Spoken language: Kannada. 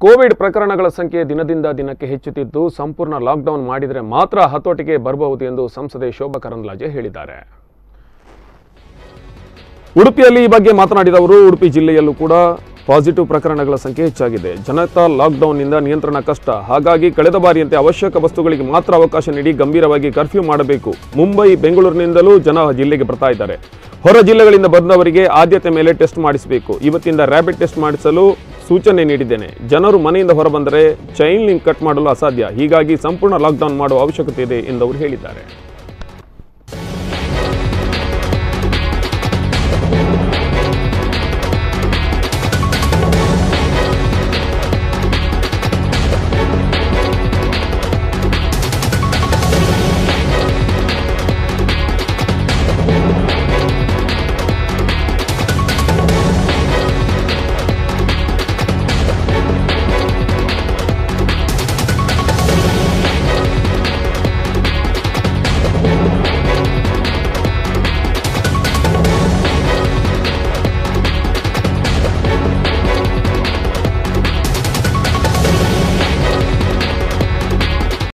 ಕೋವಿಡ್ ಪ್ರಕರಣಗಳ ಸಂಖ್ಯೆ ದಿನದಿಂದ ದಿನಕ್ಕೆ ಹೆಚ್ಚುತ್ತಿದ್ದು ಸಂಪೂರ್ಣ ಲಾಕ್ಡೌನ್ ಮಾಡಿದರೆ ಮಾತ್ರ ಹತೋಟಿಗೆ ಬರಬಹುದು ಎಂದು ಸಂಸದೆ ಶೋಭಾ ಕರಂದ್ಲಾಜೆ ಹೇಳಿದ್ದಾರೆ. ಉಡುಪಿಯಲ್ಲಿ ಈ ಬಗ್ಗೆ ಮಾತನಾಡಿದ ಅವರು, ಉಡುಪಿ ಜಿಲ್ಲೆಯಲ್ಲೂ ಕೂಡ ಪಾಸಿಟಿವ್ ಪ್ರಕರಣಗಳ ಸಂಖ್ಯೆ ಹೆಚ್ಚಾಗಿದೆ. ಜನತಾ ಲಾಕ್ಡೌನ್ನಿಂದ ನಿಯಂತ್ರಣ ಕಷ್ಟ. ಹಾಗಾಗಿ ಕಳೆದ ಬಾರಿಯಂತೆ ಅವಶ್ಯಕ ವಸ್ತುಗಳಿಗೆ ಮಾತ್ರ ಅವಕಾಶ ನೀಡಿ ಗಂಭೀರವಾಗಿ ಕರ್ಫ್ಯೂ ಮಾಡಬೇಕು. ಮುಂಬೈ, ಬೆಂಗಳೂರಿನಿಂದಲೂ ಜನ ಜಿಲ್ಲೆಗೆ ಬರ್ತಾ ಇದ್ದಾರೆ. ಹೊರ ಜಿಲ್ಲೆಗಳಿಂದ ಬಂದವರಿಗೆ ಆದ್ಯತೆ ಮೇಲೆ ಟೆಸ್ಟ್ ಮಾಡಿಸಬೇಕು. ಇವತ್ತಿಂದ ರ್ಯಾಪಿಡ್ ಟೆಸ್ಟ್ ಮಾಡಿಸಲು ಸೂಚನೆ ನೀಡಿದ್ದೇನೆ. ಜನರು ಮನೆಯಿಂದ ಹೊರಬಂದರೆ ಚೈನ್ ಲಿಂಕ್ ಕಟ್ ಮಾಡಲು ಅಸಾಧ್ಯ. ಹೀಗಾಗಿ ಸಂಪೂರ್ಣ ಲಾಕ್ಡೌನ್ ಮಾಡುವ ಅವಶ್ಯಕತೆ ಇದೆ ಎಂದು ಅವರು ಹೇಳಿದ್ದಾರೆ.